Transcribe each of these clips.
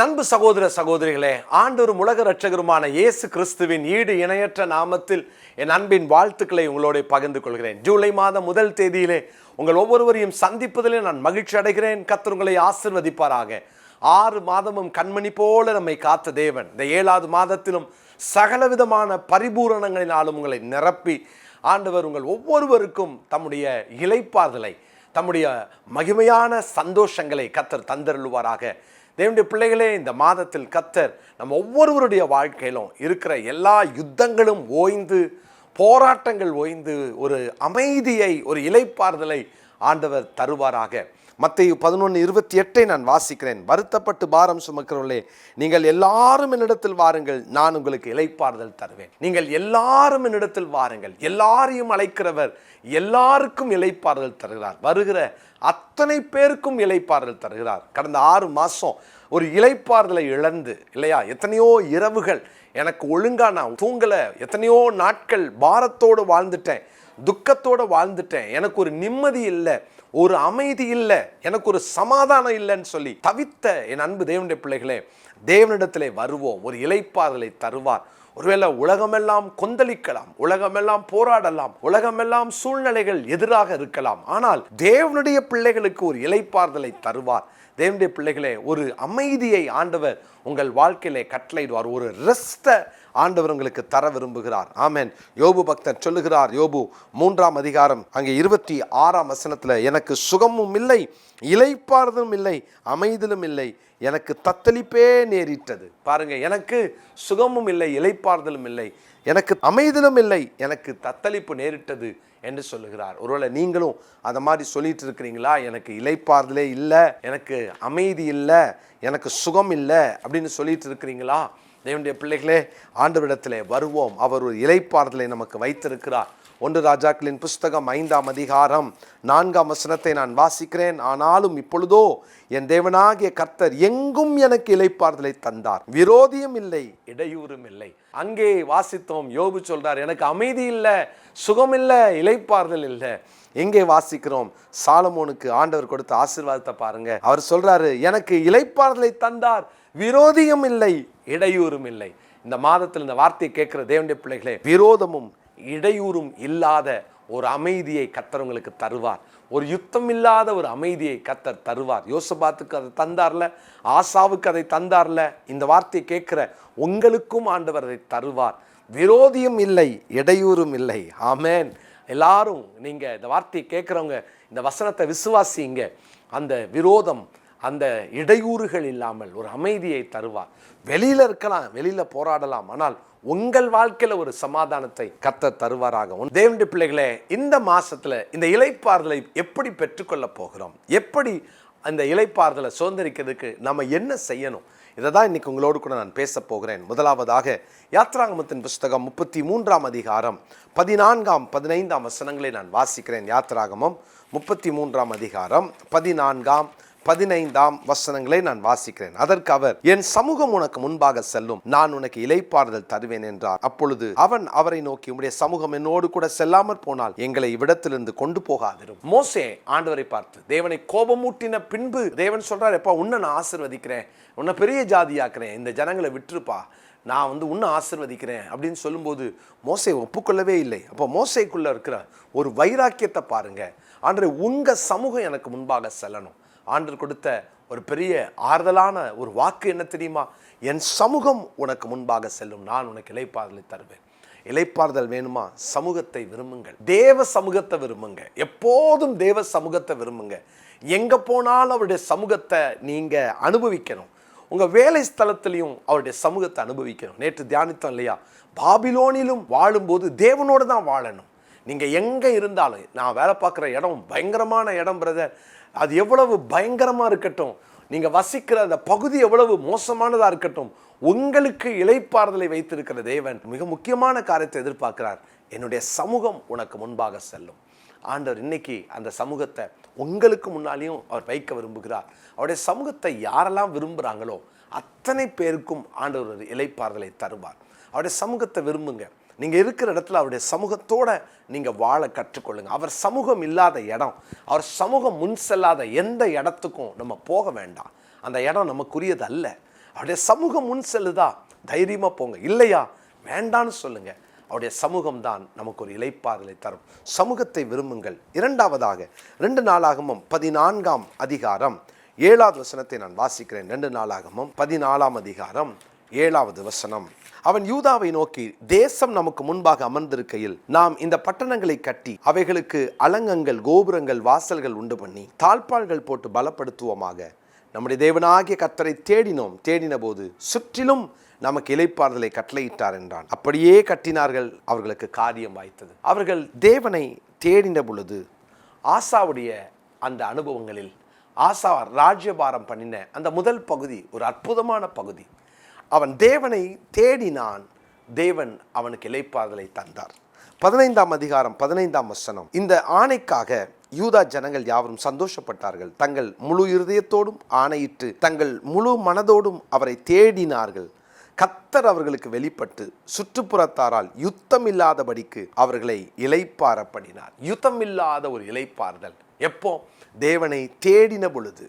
அன்பு சகோதர சகோதரிகளே, ஆண்டவரும் உலக இரட்சகருமான இயேசு கிறிஸ்துவின் ஈடு இணையற்ற நாமத்தில் என் அன்பின் வாழ்த்துக்களை உங்களோட பகிர்ந்து கொள்கிறேன். ஜூலை மாதம் 1 தேதியிலே உங்கள் ஒவ்வொருவரையும் சந்திப்பதிலே நான் மகிழ்ச்சி அடைகிறேன். கர்த்தர் உங்களை ஆசீர்வதிப்பாராக. 6 மாதமும் கண்மணி போல நம்மை காத்த தேவன் இந்த 7வது மாதத்திலும் சகலவிதமான பரிபூரணங்களினாலும் உங்களை நிரப்பி ஆண்டவர் உங்கள் ஒவ்வொருவருக்கும் தம்முடைய இளைப்பாறுதலை, தம்முடைய மகிமையான சந்தோஷங்களை கர்த்தர் தந்தருளுவாராக. தேவனுடைய பிள்ளைகளே, இந்த மாதத்தில் கர்த்தர் நம்ம ஒவ்வொருவருடைய வாழ்க்கையிலும் இருக்கிற எல்லா யுத்தங்களும் ஓய்ந்து, போராட்டங்கள் ஓய்ந்து, ஒரு அமைதியை, ஒரு இளைப்பாறுதலை ஆண்டவர் தருவாராக. மத்தேயு 11:28 நான் வாசிக்கிறேன். வருத்தப்பட்டு பாரம் சுமக்கிறவர்களே, நீங்கள் எல்லாரும் என்னிடத்தில் வாருங்கள், நான் உங்களுக்கு இளைப்பாறுதல் தருவேன். நீங்கள் எல்லாரும் என்னிடத்தில் வாருங்கள். எல்லாரையும் அழைக்கிறவர் எல்லாருக்கும் இளைப்பாறுதல் தருகிறார். வருகிற அத்தனை பேருக்கும் இளைப்பாறுதல் தருகிறார். கடந்த 6 மாதம் ஒரு இளைப்பாறுதலை இழந்து இல்லையா, எத்தனையோ இரவுகள் எனக்கு ஒழுங்கா நான் தூங்கலை, எத்தனையோ நாட்கள் பாரத்தோடு வாழ்ந்துட்டேன், துக்கத்தோடு வாழ்ந்துட்டேன், எனக்கு ஒரு நிம்மதி இல்லை, ஒரு அமைதி இல்லை, எனக்கு ஒரு சமாதானம் இல்லைன்னு சொல்லி தவித்த என் அன்பு தேவனுடைய பிள்ளைகளே, தேவனிடத்திலே வருவோம். ஒரு இளைப்பாறுதலை தருவார். ஒருவேளை உலகமெல்லாம் கொந்தளிக்கலாம், உலகமெல்லாம் போராடலாம், உலகமெல்லாம் சூழ்நிலைகள் எதிராக இருக்கலாம், ஆனால் தேவனுடைய பிள்ளைகளுக்கு ஒரு இளைப்பாறுதலை தருவார். தேவனுடைய பிள்ளைகளே, ஒரு அமைதியை ஆண்டவர் உங்கள் வாழ்க்கையிலே கட்டளையிடுவார். ஒரு ரெஸ்ட்டை ஆண்டவர் உங்களுக்கு தர விரும்புகிறார். ஆமென். யோபு பக்தர் சொல்லுகிறார், யோபு 3ஆம் அதிகாரம் அங்கே 26ஆம் வசனத்தில், எனக்கு சுகமும் இல்லை, இளைப்பாறுதலும் இல்லை, அமைதலும் இல்லை, எனக்கு தத்தளிப்பே நேரிட்டது. பாருங்க, எனக்கு சுகமும் இல்லை, இளைப்பாறுதலும் இல்லை, எனக்கு அமைதலும் இல்லை, எனக்கு தத்தளிப்பு நேரிட்டது என்று சொல்லுகிறார். ஒருவேளை நீங்களும் அதை மாதிரி சொல்லிட்டு இருக்கிறீங்களா? எனக்கு இளைப்பாறுதலே இல்லை, எனக்கு அமைதி இல்லை, எனக்கு சுகம் இல்லை அப்படின்னு சொல்லிட்டு இருக்கிறீங்களா? தேவனுடைய பிள்ளைகளே, ஆண்டவரிடத்திலே வருவோம். அவர் ஒரு இளைப்பாறுதலை நமக்கு வைத்திருக்கிறார். 1 ராஜாக்களின் புஸ்தகம் 5ஆம் அதிகாரம் 4ஆம் வசனத்தை நான் வாசிக்கிறேன். ஆனாலும் இப்பொழுதோ என் தேவனாகிய கர்த்தர் எங்கும் எனக்கு இளைப்பாறுதலை தந்தார், விரோதியும் இல்லை, இடையூறும் இல்லை. அங்கே வாசித்தோம், யோபு சொல்றார், எனக்கு அமைதி இல்லை, சுகம் இல்லை, இளைப்பாறுதல் இல்லை. எங்கே வாசிக்கிறோம்? சாலமோனுக்கு ஆண்டவர் கொடுத்த ஆசீர்வாதத்தை பாருங்க. அவர் சொல்றாரு, எனக்கு இளைப்பாறுதலை தந்தார், விரோதியும் இல்லை, இடையூறும் இல்லை. இந்த மாதத்தில் இந்த வார்த்தையை கேட்கிற தேவனுடைய பிள்ளைகளே, விரோதமும் இடையூறும் இல்லாத ஒரு அமைதியை கர்த்தர் உங்களுக்கு தருவார். ஒரு யுத்தம் இல்லாத ஒரு அமைதியை கர்த்தர் தருவார். யோசபாத்துக்கு அதை தந்தார்ல, ஆசாவுக்கு அதை தந்தார்ல, இந்த வார்த்தையை கேட்கிற உங்களுக்கும் ஆண்டவர் அதை தருவார். விரோதியும் இல்லை, இடையூறும் இல்லை. ஆமென். எல்லாரும் நீங்க இந்த வார்த்தையை கேட்குறவங்க இந்த வசனத்தை விசுவாசிங்க. அந்த விரோதம், அந்த இடையூறுகள் இல்லாமல் ஒரு அமைதியை தருவார். வெளியில இருக்கலாம், வெளியில போராடலாம், ஆனால் உங்கள் வாழ்க்கையில ஒரு சமாதானத்தை கர்த்தர் தருவாராக. தேவனுடைய பிள்ளைகளே, இந்த மாசத்துல இந்த இளைப்பாறுதலை எப்படி பெற்றுக்கொள்ள போகிறோம்? எப்படி அந்த இளைப்பாறுதலை சுதந்திரிக்கிறதுக்கு நம்ம என்ன செய்யணும்? இதை தான் இன்னைக்கு உங்களோடு கூட நான் பேச போகிறேன். முதலாவதாக யாத்ராகமத்தின் புஸ்தகம் 33ஆம் அதிகாரம் 14ஆம் 15ஆம் வசனங்களை நான் வாசிக்கிறேன். யாத்ராகமம் 33ஆம் அதிகாரம் 14ஆம் 15ஆம் வசனங்களை நான் வாசிக்கிறேன். அதற்கு அவர், என் சமூகம் உனக்கு முன்பாக செல்லும், நான் உனக்கு இளைப்பாறுதல் தருவேன் என்றார். அப்பொழுது அவன் அவரை நோக்கி, உம்முடைய சமூகம் என்னோடு கூட செல்லாமற் போனால் எங்களை இவ்விடத்திலிருந்து கொண்டு போகாதிரும். மோசே ஆண்டவரை பார்த்து தேவனை கோபமூட்டின பின்பு தேவன் சொல்றார், எப்பா உன்னை நான் ஆசீர்வதிக்கிறேன், உன்னை பெரிய ஜாதியாக்குறேன், இந்த ஜனங்களை விட்டுருப்பா, நான் உன்னை ஆசீர்வதிக்கிறேன் அப்படின்னு சொல்லும்போது மோசே ஒப்புக்கொள்ளவே இல்லை. அப்போ மோசேக்குள்ள இருக்கிற ஒரு வைராக்கியத்தை பாருங்க. ஆண்டவரே, உங்க சமூகம் எனக்கு முன்பாக செல்லணும். ஆண்டவர் கொடுத்த ஒரு பெரிய ஆறுதலான ஒரு வாக்கு என்ன தெரியுமா? என் சமூகம் உனக்கு முன்பாக செல்லும், நான் உனக்கு இளைப்பாறுதலை தருவேன். இளைப்பாறுதல் வேணுமா? சமூகத்தை விரும்புங்கள், தேவ சமூகத்தை விரும்புங்க, எப்போதும் தேவ சமூகத்தை விரும்புங்க. எங்க போனாலும் அவருடைய சமூகத்தை நீங்க அனுபவிக்கணும். உங்க வேலை ஸ்தலத்திலையும் அவருடைய சமூகத்தை அனுபவிக்கணும். நேற்று தியானித்தோம் இல்லையா, பாபிலோனிலும் வாழும்போது தேவனோடு தான் வாழணும். நீங்க எங்க இருந்தாலும், நான் வேலை பார்க்குற இடம் பயங்கரமான இடம் பிரதர், அது எவ்வளவு பயங்கரமா இருக்கட்டும், நீங்க வசிக்கிற அந்த பகுதி எவ்வளவு மோசமானதா இருக்கட்டும், உங்களுக்கு இளைப்பாறுதலை வைத்திருக்கிற தேவன் மிக முக்கியமான காரியத்தை எதிர்பார்க்கிறார். என்னுடைய சமூகம் உனக்கு முன்பாக செல்லும். ஆண்டவர் இன்னைக்கு அந்த சமூகத்தை உங்களுக்கு முன்னாலேயும் அவர் வைக்க விரும்புகிறார். அவருடைய சமூகத்தை யாரெல்லாம் விரும்புகிறாங்களோ அத்தனை பேருக்கும் ஆண்டவர் இளைப்பாறுதலை தருவார். அவருடைய சமூகத்தை விரும்புங்க. நீங்கள் இருக்கிற இடத்துல அவருடைய சமூகத்தோட நீங்கள் வாழ கற்றுக்கொள்ளுங்க. அவர் சமூகம் இல்லாத இடம், அவர் சமூகம் முன் செல்லாத எந்த இடத்துக்கும் நம்ம போக வேண்டாம். அந்த இடம் நமக்குரியது அல்ல. அவருடைய சமூகம் முன் செல்லுதா, தைரியமா போங்க. இல்லையா, வேண்டான்னு சொல்லுங்க. அவருடைய சமூகம் தான் நமக்கு ஒரு இளைப்பாறுதலை தரும். சமூகத்தை விரும்புங்கள். இரண்டாவதாக 2 நாளாகமம் 14ஆம் அதிகாரம் 7வது வசனத்தை நான் வாசிக்கிறேன். 2 நாளாகமம் 14ஆம் அதிகாரம் 7வது வசனம். அவன் யூதாவை நோக்கி, தேசம் நமக்கு முன்பாக அமர்ந்திருக்கையில் நாம் இந்த பட்டணங்களை கட்டி அவைகளுக்கு அலங்கங்கள், கோபுரங்கள், வாசல்கள் உண்டு பண்ணி தாழ்பாள்கள் போட்டு பலப்படுத்துவோமாக. நம்முடைய தேவனாகிய கர்த்தரை தேடின போது சுற்றிலும் நமக்கு இளைப்பாறுதலை கட்டளையிட்டார் என்றான். அப்படியே கட்டினார்கள், அவர்களுக்கு காரியம் வாய்த்தது. அவர்கள் தேவனை தேடின பொழுது ஆசாவுடைய அந்த அனுபவங்களில் ஆசா ராஜ்யபாரம் பண்ணின அந்த முதல் பகுதி ஒரு அற்புதமான பகுதி. அவன் தேவனை தேடினான், தேவன் அவனுக்கு இளைப்பாறுதலை தந்தார். 15ஆம் அதிகாரம் 15ஆம் வசனம். இந்த ஆணைக்காக யூதா ஜனங்கள் யாவரும் சந்தோஷப்பட்டார்கள். தங்கள் முழு இருதயத்தோடும் ஆணையிட்டு தங்கள் முழு மனதோடும் அவரை தேடினார்கள். கர்த்தர் அவர்களுக்கு வெளிப்பட்டு சுற்றுப்புறத்தாரால் யுத்தம் இல்லாதபடிக்கு அவர்களை இளைப்பாற பண்ணினார். யுத்தம் இல்லாத ஒரு இளைப்பாறுதல் எப்போ? தேவனை தேடின பொழுது.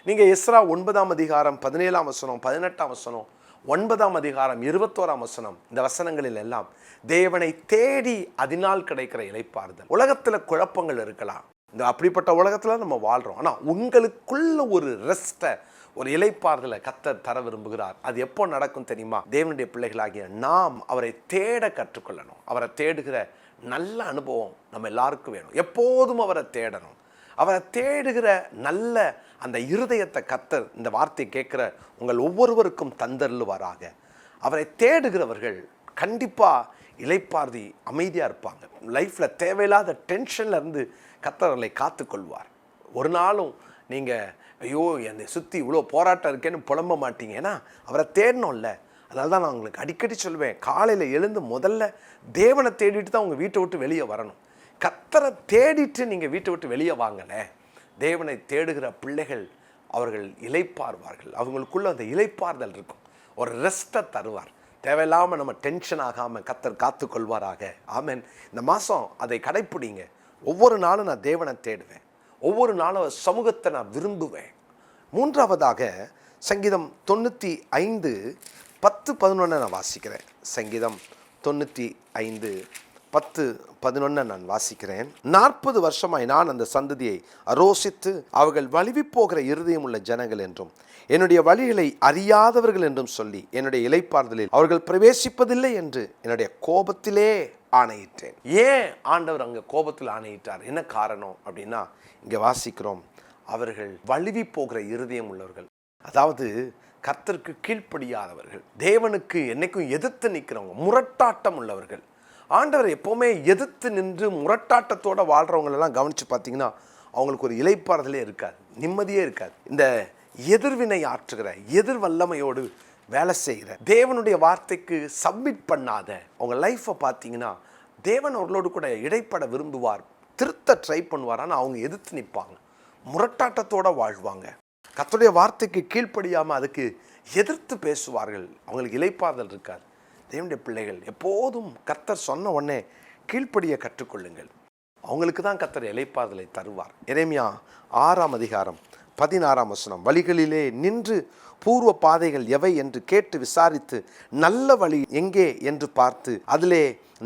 நீங்க எஸ்ரா 9ஆம் அதிகாரம் 17ஆம் வசனம், 18ஆம் வசனம், 9ஆம் அதிகாரம் 21ஆம் வசனம், இந்த வசனங்களில் எல்லாம் தேவனை தேடி அதனால் கிடைக்கிற இளைப்பாறுதல். உலகத்துல குழப்பங்கள் இருக்கலாம், இந்த அப்படிப்பட்ட உலகத்துல நம்ம வாழ்றோம். ஆனா உங்களுக்குள்ள ஒரு ரெஸ்ட்டை, ஒரு இளைப்பாறுதலை கர்த்தர் தர விரும்புகிறார். அது எப்போ நடக்கும் தெரியுமா? தேவனுடைய பிள்ளைகளாகிய நாம் அவரை தேட கற்றுக்கொள்ளணும். அவரை தேடுகிற நல்ல அனுபவம் நம்ம எல்லாருக்கும் வேணும். எப்போதும் அவரை தேடணும். அவரை தேடுகிற நல்ல அந்த இருதயத்தை கர்த்தர் இந்த வார்த்தை கேட்கிற உங்கள் ஒவ்வொருவருக்கும் தந்தருளுவாராக. அவரை தேடுகிறவர்கள் கண்டிப்பா இளைப்பாறுதி அமைதியா இருப்பாங்க. லைஃப்ல தேவையில்லாத டென்ஷன்ல இருந்து கர்த்தர் அவர்களை காத்துக்கொள்வார். ஒரு நாளும் நீங்க ஐயோ என்னை சுற்றி இவ்வளோ போராட்டம் இருக்கேன்னு புலம்ப மாட்டீங்க. ஏன்னா அவரை தேடணும்ல. அதனால தான் நான் உங்களுக்கு அடிக்கடி சொல்வேன், காலையில் எழுந்து முதல்ல தேவனை தேடிட்டு தான் உங்கள் வீட்டை விட்டு வெளியே வரணும். கர்த்தரை தேடிட்டு நீங்கள் வீட்டை விட்டு வெளியே வாங்கலை. தேவனை தேடுகிற பிள்ளைகள் அவர்கள் இளைப்பாறுவார்கள். அவங்களுக்குள்ள அந்த இளைப்பாறுதல் இருக்கும், ஒரு ரெஸ்ட்டை தருவார். தேவையில்லாமல் நம்ம டென்ஷன் ஆகாமல் கர்த்தர் காத்துக்கொள்வாராக. ஆமென். இந்த மாதம் அதை கடைப்பிடிங்க. ஒவ்வொரு நாளும் நான் தேவனை தேடுவேன், ஒவ்வொரு நாளும் சமூகத்தை நான் விரும்புவேன். மூன்றாவதாக சங்கீதம் 95:10-11 நான் வாசிக்கிறேன். சங்கீதம் 95:10-11 நான் வாசிக்கிறேன். 40 வருஷமாய் நான் அந்த சந்ததியை அரோசித்து அவர்கள் வலிவி போகிற இருதயம் உள்ள ஜனங்கள் என்றும் என்னுடைய வழிகளை அறியாதவர்கள் என்றும் சொல்லி என்னுடைய இளைப்பாறுதலில் அவர்கள் பிரவேசிப்பதில்லை என்று என்னுடைய கோபத்திலே ஆணையிட்டேன். ஏன் ஆண்டவர் அங்கே கோபத்தில் ஆணையிட்டார்? என்ன காரணம் அப்படின்னா, இங்கே வாசிக்கிறோம், அவர்கள் வழுவி போகிற இருதயம் உள்ளவர்கள். அதாவது கர்த்தருக்கு கீழ்ப்படியாதவர்கள், தேவனுக்கு என்னைக்கும் எதிர்த்து நிற்கிறவங்க, முரட்டாட்டம் உள்ளவர்கள். ஆண்டவர் எப்போவுமே எதிர்த்து நின்று முரட்டாட்டத்தோட வாழ்கிறவங்களெல்லாம் கவனித்து பார்த்தீங்கன்னா அவங்களுக்கு ஒரு இளைப்பாறுதலே இருக்காது, நிம்மதியே இருக்காது. இந்த எதிர்வினை ஆற்றுகிற, எதிர் வல்லமையோடு வேலை செய்கிற, தேவனுடைய வார்த்தைக்கு சப்மிட் பண்ணாத அவங்க லைஃப்பை பார்த்தீங்கன்னா தேவன் அவர்களோடு கூட இடைப்பட விரும்புவார், திருத்த ட்ரை பண்ணுவார். ஆனால் அவங்க எதிர்த்து நிற்பாங்க, முரட்டாட்டத்தோடு வாழ்வாங்க. கர்த்தருடைய வார்த்தைக்கு கீழ்ப்படியாமல் அதுக்கு எதிர்த்து பேசுவார்கள். அவங்களுக்கு இளைப்பாறுதல் இருக்காது. தேவனுடைய பிள்ளைகள் எப்போதும் கர்த்தர் சொன்ன உடனே கீழ்ப்படிய கற்றுக்கொள்ளுங்கள். அவங்களுக்கு தான் கர்த்தர் இளைப்பாறுதலை தருவார். எரேமியா 6ஆம் அதிகாரம் 16ஆம் வசனம். வழிகளிலே நின்று பூர்வ பாதைகள் எவை என்று கேட்டு விசாரித்து நல்ல வழி எங்கே என்று பார்த்து அதிலே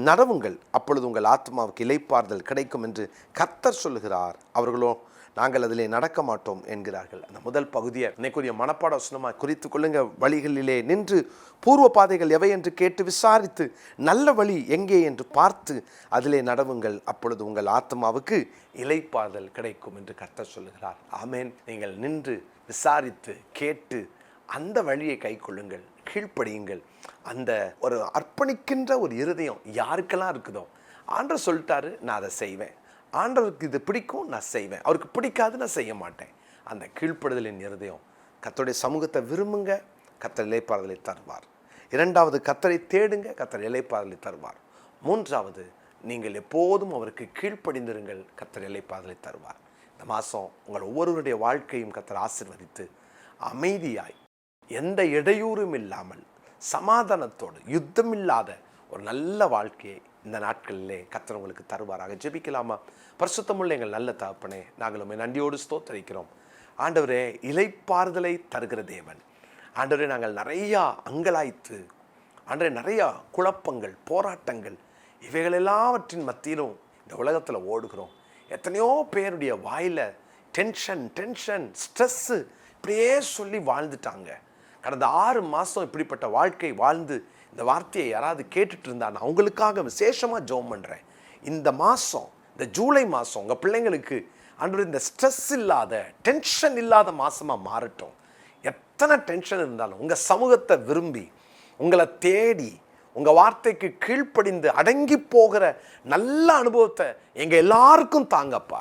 நடவுங்கள், அப்பொழுது உங்கள் ஆத்மாவுக்கு இளைப்பாறுதல் கிடைக்கும் என்று கர்த்தர் சொல்லுகிறார். அவர்களோ நாங்கள் அதிலே நடக்க மாட்டோம் என்கிறார்கள். அந்த முதல் பகுதியை இன்னைக்குரிய மனப்பாட வசனமாக குறித்து கொள்ளுங்க. வழிகளிலே நின்று பூர்வ பாதைகள் எவை என்று கேட்டு விசாரித்து நல்ல வழி எங்கே என்று பார்த்து அதிலே நடவுங்கள், அப்பொழுது உங்கள் ஆத்மாவுக்கு இளைப்பாறுதல் கிடைக்கும் என்று கர்த்தர் சொல்லுகிறார். ஆமேன். நீங்கள் நின்று விசாரித்து கேட்டு அந்த வழியை கை கொள்ளுங்கள், கீழ்ப்படியுங்கள். அந்த ஒரு அர்ப்பணிக்கின்ற ஒரு இருதயம் யாருக்கெல்லாம் இருக்குதோ, ஆண்டவர் சொல்லிட்டாரு நான் அதை செய்வேன், ஆண்டவருக்கு இது பிடிக்கும் நான் செய்வேன், அவருக்கு பிடிக்காது நான் செய்ய மாட்டேன். அந்த கீழ்ப்படுதலின் இருதயம். கர்த்தருடைய சமூகத்தை விரும்புங்க, கர்த்தர் இளைப்பாறுதலை தருவார். இரண்டாவது, கர்த்தரை தேடுங்க, கர்த்தர் இளைப்பாறுதலை தருவார். மூன்றாவது, நீங்கள் எப்போதும் அவருக்கு கீழ்ப்படிந்திருங்கள், கர்த்தர் இளைப்பாறுதலை தருவார். இந்த மாதம் உங்கள் ஒவ்வொருவருடைய வாழ்க்கையும் கர்த்தர் ஆசீர்வதித்து அமைதியாய் எந்த இடையூறும் இல்லாமல் சமாதானத்தோடு யுத்தமில்லாத ஒரு நல்ல வாழ்க்கையை இந்த நாட்களிலே கர்த்தர் உங்களுக்கு தருவாராக. ஜெபிக்கலாமா? பரிசுத்தமுள்ள எங்கள் நல்ல தகப்பனே, நாங்கள் உம்மை நன்றியோடு ஸ்தோத்திரிக்கிறோம். ஆண்டவரே, இளைப்பாறுதலை தருகிற தேவன், ஆண்டவரே நாங்கள் நிறையா அங்கலாய்த்து, ஆண்டவரே நிறையா குழப்பங்கள், போராட்டங்கள் இவைகள் எல்லாவற்றின் மத்தியிலும் இந்த உலகத்தில் ஓடுகிறோம். எத்தனையோ பேருடைய வாயில் டென்ஷன் ஸ்ட்ரெஸ்ஸு இப்படியே சொல்லி வாழ்ந்துட்டாங்க. கடந்த 6 மாதம் இப்படிப்பட்ட வாழ்க்கை வாழ்ந்து இந்த வார்த்தையை யாராவது கேட்டுட்டு இருந்தா நான் அவங்களுக்காக விசேஷமாக ஜெபம் பண்ணுறேன். இந்த மாதம், இந்த ஜூலை மாதம் உங்கள் பிள்ளைங்களுக்கு ஆண்டவரே இந்த ஸ்ட்ரெஸ் இல்லாத, டென்ஷன் இல்லாத மாதமாக மாறட்டும். எத்தனை டென்ஷன் இருந்தாலும் உங்கள் சமூகத்தை விரும்பி, உங்களை தேடி, உங்கள் வார்த்தைக்கு கீழ்ப்படிந்து அடங்கி போகிற நல்ல அனுபவத்தை எங்கள் எல்லாருக்கும் தாங்கப்பா.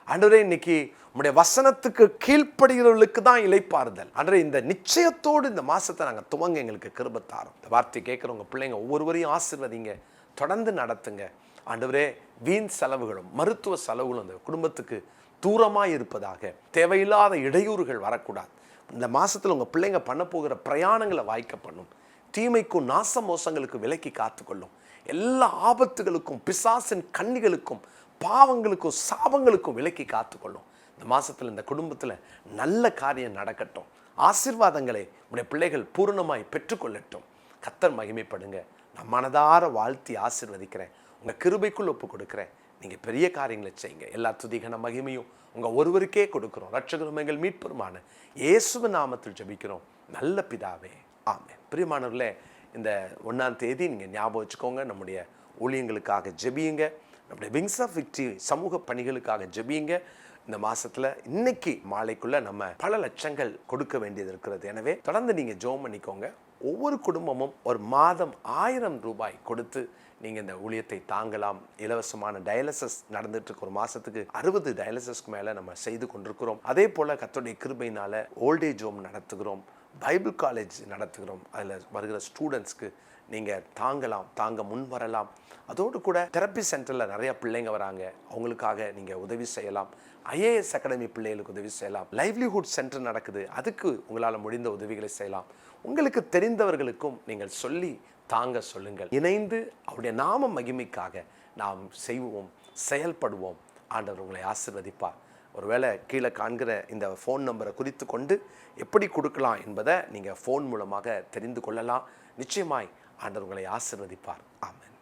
ஆண்டவரே இன்னைக்கு உம்முடைய வசனத்துக்கு கீழ்ப்படுகிறவர்களுக்கு தான் இளைப்பாறுதல். ஆண்டவரே இந்த நிச்சயத்தோடு இந்த மாதத்தை நாங்கள் துவங்க எங்களுக்கு கிருபை தாரும். இந்த வார்த்தை கேட்குறவங்க பிள்ளைங்க ஒவ்வொருவரையும் ஆசீர்வதிங்க, தொடர்ந்து நடத்துங்க. ஆண்டவரே வீண் செலவுகளும் மருத்துவ செலவுகளும் அந்த குடும்பத்துக்கு தூரமாக இருப்பதாக, தேவையில்லாத இடையூறுகள் வரக்கூடாது. இந்த மாதத்தில் உங்கள் பிள்ளைங்க பண்ண போகிற பிரயாணங்களை வாய்க்க பண்ணும். தீமைக்கும் நாச மோசங்களுக்கு விலக்கி காத்துக்கொள்ளும். எல்லா ஆபத்துகளுக்கும், பிசாசின் கண்ணிகளுக்கும், பாவங்களுக்கும், சாபங்களுக்கும் விலக்கி காத்துக்கொள்ளும். இந்த மாதத்தில் இந்த குடும்பத்தில் நல்ல காரியம் நடக்கட்டும். ஆசீர்வாதங்களை உடைய பிள்ளைகள் பூரணமாய் பெற்றுக்கொள்ளட்டும். கர்த்தர் மகிமைப்படுங்க. நான் மனதார வாழ்த்தி ஆசீர்வதிக்கிறேன். உங்கள் கிருபைக்குள் ஒப்பு கொடுக்குறேன். நீங்கள் பெரிய காரியங்களை செய்யுங்க. எல்லா துதிகன மகிமையும் உங்கள் ஒருவருக்கே கொடுக்குறோம். ரட்சகரும் எங்கள் மீட்பருமான இயேசுவின் நாமத்தில் ஜெபிக்கிறோம் நல்ல பிதாவே, ஆமென். பிரியமானவர்களே, இந்த 1ஆம் தேதி நீங்கள் ஞாபகம் வச்சுக்கோங்க. நம்முடைய ஊழியங்களுக்காக ஜெபியுங்க. நம்முடைய விங்ஸ் ஆஃப் விக்டரி சமூக பணிகளுக்காக ஜெபியுங்க. இந்த மாதத்தில் இன்னைக்கு மாலைக்குள்ளே நம்ம பல லட்சங்கள் கொடுக்க வேண்டியது இருக்கிறது. எனவே தொடர்ந்து நீங்கள் ஜெபம் பண்ணிக்கோங்க. ஒவ்வொரு குடும்பமும் ஒரு மாதம் 1000 ரூபாய் கொடுத்து நீங்கள் இந்த ஊழியத்தை தாங்கலாம். இலவசமான டயாலிசிஸ் நடந்துட்டு இருக்க ஒரு மாதத்துக்கு 60 டயாலிசிஸ்க்கு மேலே நம்ம செய்து கொண்டிருக்கிறோம். அதே போல் கர்த்தருடைய கிருபையினால் ஓல்டேஜ் ஹோம் நடத்துகிறோம், பைபிள் காலேஜ் நடத்துகிறோம். அதில் வருகிற ஸ்டூடெண்ட்ஸ்க்கு நீங்கள் தாங்க முன் வரலாம். அதோடு கூட தெரப்பி சென்டரில் நிறைய பிள்ளைங்க வராங்க, அவங்களுக்காக நீங்கள் உதவி செய்யலாம். IAS அகாடமி பிள்ளைகளுக்கு உதவி செய்யலாம். லைவ்லிஹுட் சென்டர் நடக்குது, அதுக்கு உங்களால் முடிந்த உதவிகளை செய்யலாம். உங்களுக்கு தெரிந்தவர்களுக்கும் நீங்கள் சொல்லி தாங்க சொல்லுங்கள். இணைந்து அவருடைய நாம மகிமைக்காக நாம் செய்வோம், செயல்படுவோம். ஆண்டவர் உங்களை ஆசீர்வதிப்பார். ஒருவேளை கீழே காண்கிற இந்த ஃபோன் நம்பரை குறித்து கொண்டு எப்படி கொடுக்கலாம் என்பதை நீங்கள் ஃபோன் மூலமாக தெரிந்து கொள்ளலாம். நிச்சயமாய் ஆண்டவர் உங்களை ஆசீர்வதிப்பார். ஆமென்.